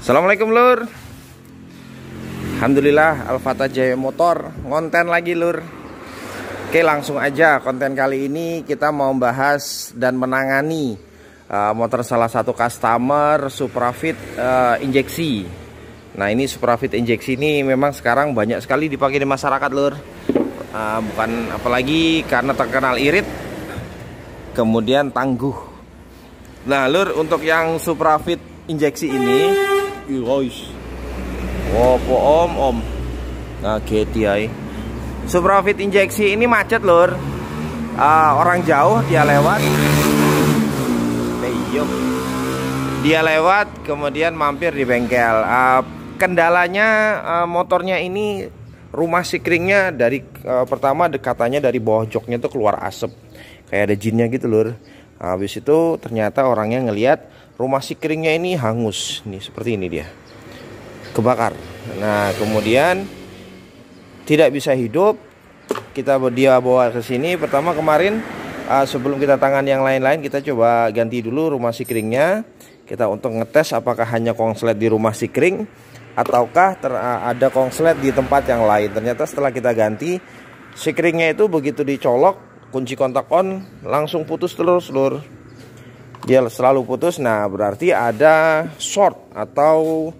Assalamualaikum lur. Alhamdulillah Alfata Jaya Motor ngonten lagi lur. Oke, langsung aja. Konten kali ini kita mau bahas dan menangani motor salah satu customer Suprafit injeksi. Nah, ini Suprafit injeksi ini memang sekarang banyak sekali dipakai di masyarakat lur. Bukan apalagi karena terkenal irit, kemudian tangguh. Nah lur, untuk yang Suprafit injeksi ini, om ngaget ya. Suprafit injeksi ini macet lur. Orang jauh dia lewat, dia lewat kemudian mampir di bengkel. Kendalanya motornya ini rumah sikringnya dari pertama katanya dari bawah joknya tuh keluar asap kayak ada jinnya gitu lur. Habis itu ternyata orangnya ngelihat rumah sikringnya ini hangus nih, seperti ini dia, kebakar. Nah kemudian tidak bisa hidup, dia bawa ke sini. Pertama kemarin sebelum kita tangan yang lain-lain, kita coba ganti dulu rumah sikringnya. Kita untuk ngetes apakah hanya konslet di rumah sikring ataukah ada konslet di tempat yang lain. Ternyata setelah kita ganti, sikringnya itu begitu dicolok kunci kontak on langsung putus terus lur. Dia selalu putus. Nah berarti ada short atau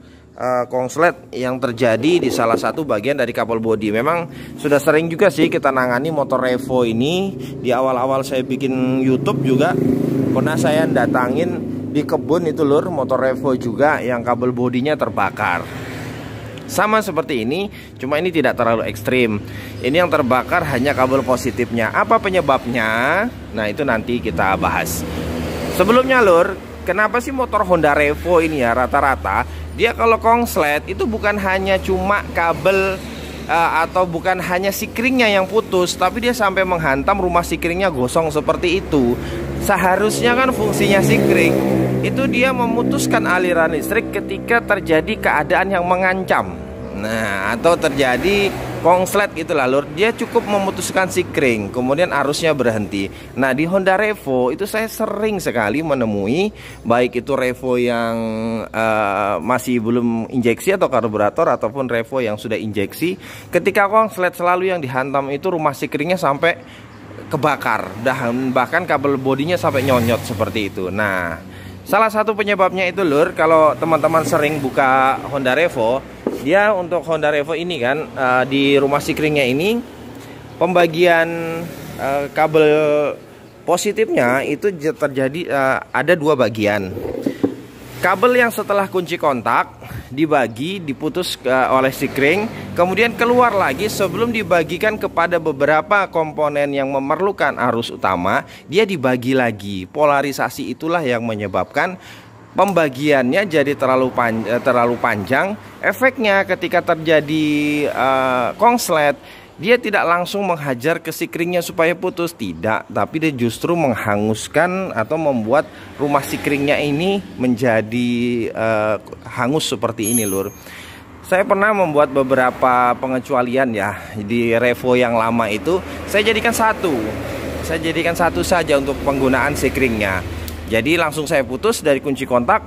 konslet yang terjadi di salah satu bagian dari kabel bodi. Memang sudah sering juga sih kita nangani motor Revo ini. Di awal-awal saya bikin YouTube juga pernah saya datangin di kebun itu lur, motor Revo juga yang kabel bodinya terbakar. Sama seperti ini, cuma ini tidak terlalu ekstrim. Ini yang terbakar hanya kabel positifnya. Apa penyebabnya? Nah itu nanti kita bahas. Sebelumnya lur, kenapa sih motor Honda Revo ini ya rata-rata dia kalau konslet itu bukan hanya cuma kabel atau bukan hanya sikringnya yang putus, tapi dia sampai menghantam rumah sikringnya gosong seperti itu. Seharusnya kan fungsinya sikring itu dia memutuskan aliran listrik ketika terjadi keadaan yang mengancam. Nah, atau terjadi konslet gitu lah lur. Dia cukup memutuskan sikring, kemudian arusnya berhenti. Nah, di Honda Revo itu saya sering sekali menemui, baik itu Revo yang masih belum injeksi atau karburator, ataupun Revo yang sudah injeksi. Ketika konslet selalu yang dihantam itu rumah sikringnya sampai kebakar, bahkan kabel bodinya sampai nyonyot seperti itu. Nah, salah satu penyebabnya itu lur, kalau teman-teman sering buka Honda Revo, dia untuk Honda Revo ini kan di rumah sikringnya ini pembagian kabel positifnya itu terjadi ada dua bagian. Kabel yang setelah kunci kontak dibagi, diputus oleh sikring, kemudian keluar lagi sebelum dibagikan kepada beberapa komponen yang memerlukan arus utama, dia dibagi lagi. Polarisasi itulah yang menyebabkan pembagiannya jadi terlalu panjang. Efeknya ketika terjadi konslet, dia tidak langsung menghajar ke sikringnya supaya putus, tidak, tapi dia justru menghanguskan atau membuat rumah sikringnya ini menjadi hangus seperti ini lur. Saya pernah membuat beberapa pengecualian ya di Revo yang lama itu. Saya jadikan satu saja untuk penggunaan sikringnya. Jadi langsung saya putus dari kunci kontak,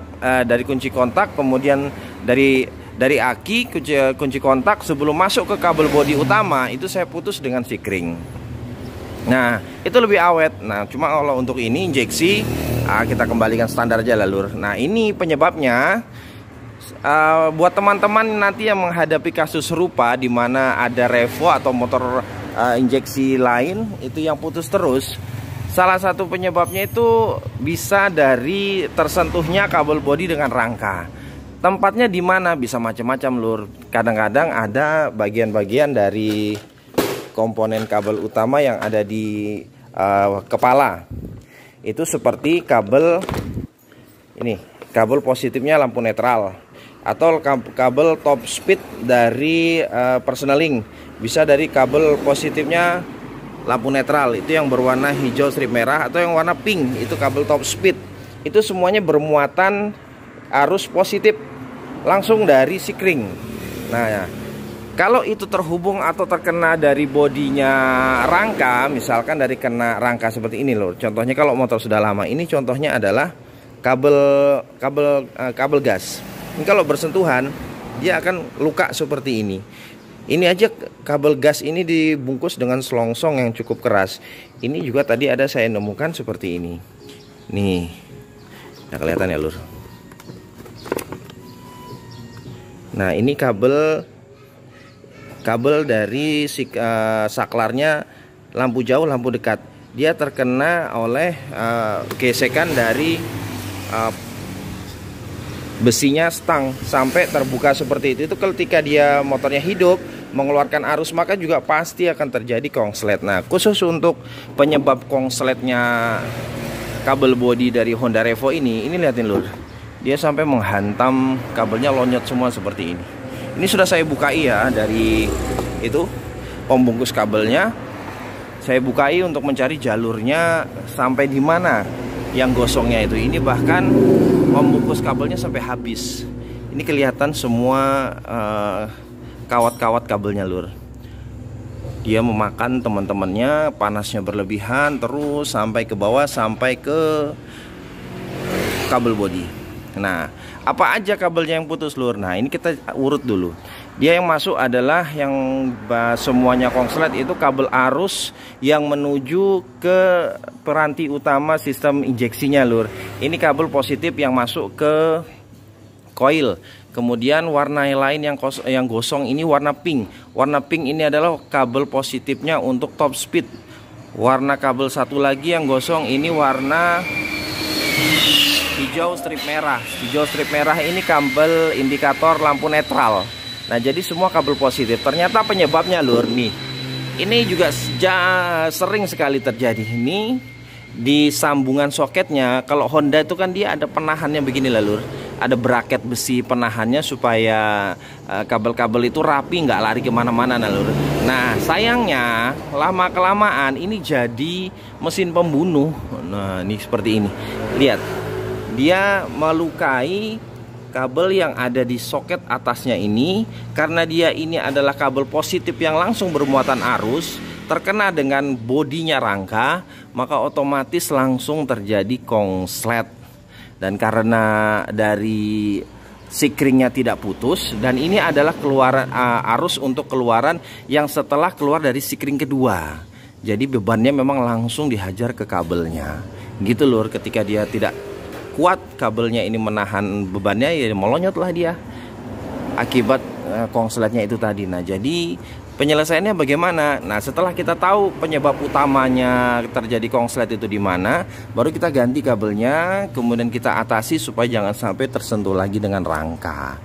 kemudian dari aki kunci kontak sebelum masuk ke kabel bodi utama itu saya putus dengan sikring. Nah itu lebih awet. Nah cuma kalau untuk ini injeksi kita kembalikan standar aja lah lur. Nah ini penyebabnya. Buat teman-teman nanti yang menghadapi kasus serupa di mana ada Revo atau motor injeksi lain itu yang putus terus, salah satu penyebabnya itu bisa dari tersentuhnya kabel bodi dengan rangka. Tempatnya di mana bisa macam-macam lur. Kadang-kadang ada bagian-bagian dari komponen kabel utama yang ada di kepala. Itu seperti kabel ini, kabel positifnya lampu netral, atau kabel top speed dari personeling. Bisa dari kabel positifnya lampu netral, itu yang berwarna hijau strip merah, atau yang warna pink itu kabel top speed. Itu semuanya bermuatan arus positif langsung dari sikring. Nah ya, kalau itu terhubung atau terkena dari bodinya rangka, misalkan dari kena rangka seperti ini loh. Contohnya kalau motor sudah lama, ini contohnya adalah kabel gas. Ini kalau bersentuhan dia akan luka seperti ini. Ini aja kabel gas ini dibungkus dengan selongsong yang cukup keras. Ini juga tadi ada saya nemukan seperti ini. Nih, nah kelihatan ya lur. Nah ini kabel dari saklarnya lampu jauh, lampu dekat. Dia terkena oleh gesekan dari besinya stang sampai terbuka seperti itu. Itu ketika dia motornya hidup mengeluarkan arus, maka juga pasti akan terjadi kongslet. Nah khusus untuk penyebab kongsletnya kabel bodi dari Honda Revo ini lihatin lur, dia sampai menghantam kabelnya, lonyot semua seperti ini. Ini sudah saya bukai ya dari itu pembungkus kabelnya. Saya bukai untuk mencari jalurnya sampai di mana yang gosongnya itu. Ini bahkan pembungkus kabelnya sampai habis. Ini kelihatan semua kawat-kawat kabelnya lur. Dia memakan teman-temannya, panasnya berlebihan terus sampai ke bawah, sampai ke kabel bodi. Nah, apa aja kabelnya yang putus lur? Nah, ini kita urut dulu. Dia yang masuk adalah yang semuanya kongslet, itu kabel arus yang menuju ke peranti utama sistem injeksinya lur. Ini kabel positif yang masuk ke coil. Kemudian warna lain yang gosong ini warna pink. Warna pink ini adalah kabel positifnya untuk top speed. Warna kabel satu lagi yang gosong ini warna hijau strip merah. Hijau strip merah ini kabel indikator lampu netral. Nah jadi semua kabel positif. Ternyata penyebabnya lur nih, ini juga sering sekali terjadi. Ini di sambungan soketnya. Kalau Honda itu kan dia ada penahannya begini lah lur, ada bracket besi penahannya supaya kabel-kabel itu rapi, nggak lari kemana-mana nah lur. Nah sayangnya lama kelamaan ini jadi mesin pembunuh. Nah ini seperti ini, lihat, dia melukai kabel yang ada di soket atasnya ini. Karena dia ini adalah kabel positif yang langsung bermuatan arus, terkena dengan bodinya rangka, maka otomatis langsung terjadi kongslet. Dan karena dari sikringnya tidak putus, dan ini adalah keluaran arus untuk keluaran yang setelah keluar dari sikring kedua, jadi bebannya memang langsung dihajar ke kabelnya gitu lur. Ketika dia tidak kuat kabelnya ini menahan bebannya, ya melonyotlah dia akibat kongsletnya itu tadi. Nah jadi penyelesaiannya bagaimana? Nah setelah kita tahu penyebab utamanya terjadi kongslet itu di mana, baru kita ganti kabelnya, kemudian kita atasi supaya jangan sampai tersentuh lagi dengan rangka.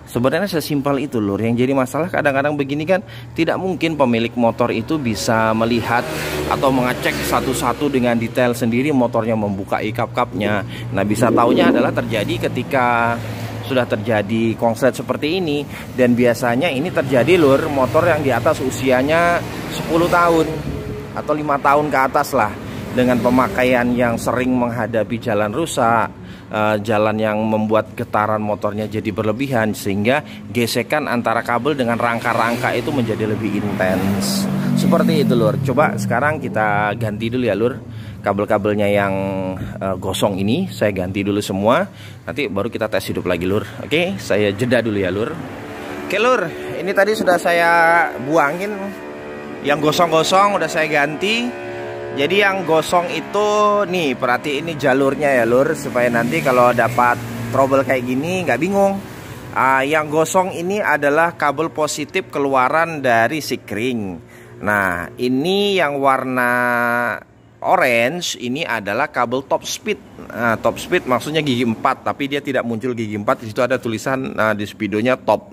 Sebenarnya sesimpel itu lur. Yang jadi masalah kadang-kadang begini kan, tidak mungkin pemilik motor itu bisa melihat atau mengecek satu-satu dengan detail sendiri motornya, membuka kap-kapnya. Nah bisa taunya adalah terjadi ketika sudah terjadi kongslet seperti ini. Dan biasanya ini terjadi lur motor yang di atas usianya 10 tahun atau 5 tahun ke atas lah, dengan pemakaian yang sering menghadapi jalan rusak, jalan yang membuat getaran motornya jadi berlebihan, sehingga gesekan antara kabel dengan rangka-rangka itu menjadi lebih intens. Seperti itu lur. Coba sekarang kita ganti dulu ya lur, kabel-kabelnya yang gosong ini saya ganti dulu semua, nanti baru kita tes hidup lagi lur. Oke, saya jeda dulu ya lur. Oke lur, ini tadi sudah saya buangin yang gosong-gosong, udah saya ganti. Jadi yang gosong itu nih, perhati ini jalurnya ya lur, supaya nanti kalau dapat trouble kayak gini nggak bingung. Yang gosong ini adalah kabel positif keluaran dari sikring. Nah ini yang warna orange ini adalah kabel top speed. Nah, top speed maksudnya gigi 4, tapi dia tidak muncul gigi 4. Di situ ada tulisan di speedonya top.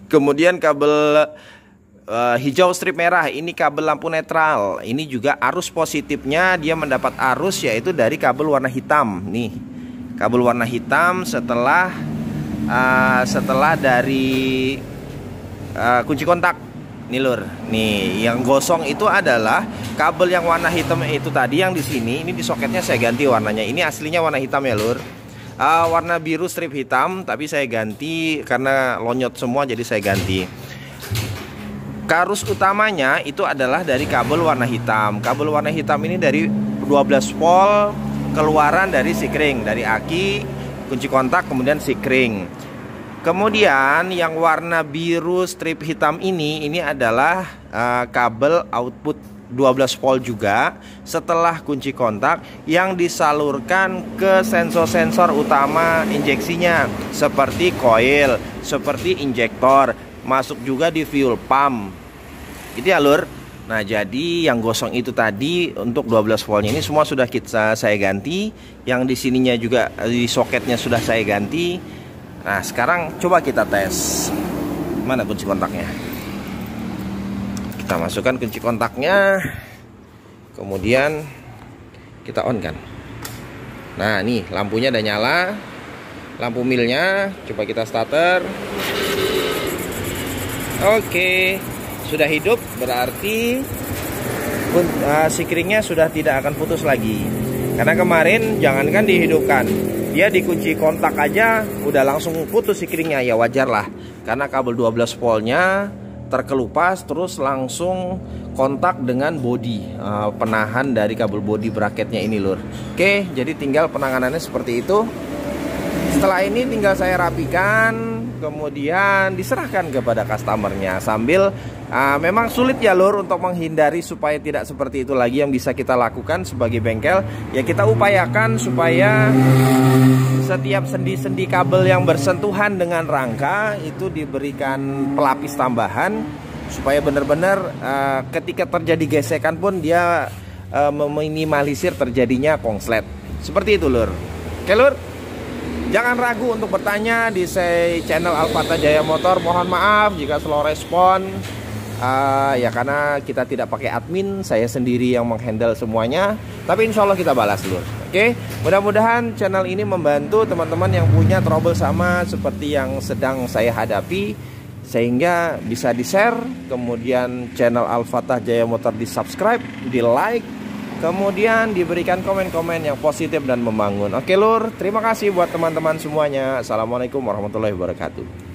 Kemudian kabel hijau strip merah ini kabel lampu netral. Ini juga arus positifnya dia mendapat arus yaitu dari kabel warna hitam. Nih kabel warna hitam setelah dari kunci kontak. Nih lur, nih yang gosong itu adalah kabel yang warna hitam itu tadi, yang di sini. Ini di soketnya saya ganti warnanya. Ini aslinya warna hitam ya lur, warna biru strip hitam, tapi saya ganti karena lonyot semua jadi saya ganti. Arus utamanya itu adalah dari kabel warna hitam. Kabel warna hitam ini dari 12 volt keluaran dari sikring, dari aki, kunci kontak, kemudian sikring. Kemudian yang warna biru strip hitam ini adalah kabel output 12 volt juga setelah kunci kontak yang disalurkan ke sensor-sensor utama injeksinya seperti coil, seperti injektor, masuk juga di fuel pump. Gitu ya lur. Nah, jadi yang gosong itu tadi untuk 12 voltnya ini semua sudah saya ganti. Yang di sininya juga di soketnya sudah saya ganti. Nah, sekarang coba kita tes. Mana kunci kontaknya? Kita masukkan kunci kontaknya. Kemudian kita on kan. Nah, nih lampunya udah nyala. Lampu milnya coba kita starter. Oke. Sudah hidup, berarti sikringnya sudah tidak akan putus lagi. Karena kemarin jangankan dihidupkan, dia dikunci kontak aja udah langsung putus sikringnya. Ya wajar lah, karena kabel 12 voltnya terkelupas terus langsung kontak dengan bodi penahan dari kabel bodi bracketnya ini lur. Oke, jadi tinggal penanganannya seperti itu. Setelah ini tinggal saya rapikan, kemudian diserahkan kepada customernya. Sambil memang sulit ya lur untuk menghindari supaya tidak seperti itu lagi. Yang bisa kita lakukan sebagai bengkel, ya kita upayakan supaya setiap sendi-sendi kabel yang bersentuhan dengan rangka itu diberikan pelapis tambahan, supaya benar-benar ketika terjadi gesekan pun dia meminimalisir terjadinya konslet. Seperti itu lur. Oke lur, jangan ragu untuk bertanya di channel Alfata Jaya Motor. Mohon maaf jika slow respon, ya karena kita tidak pakai admin, saya sendiri yang menghandle semuanya. Tapi insya Allah kita balas lur. Oke, mudah-mudahan channel ini membantu teman-teman yang punya trouble sama seperti yang sedang saya hadapi, sehingga bisa di-share. Kemudian channel Alfata Jaya Motor di-subscribe, di-like, kemudian diberikan komen-komen yang positif dan membangun. Oke lur, terima kasih buat teman-teman semuanya. Assalamualaikum warahmatullahi wabarakatuh.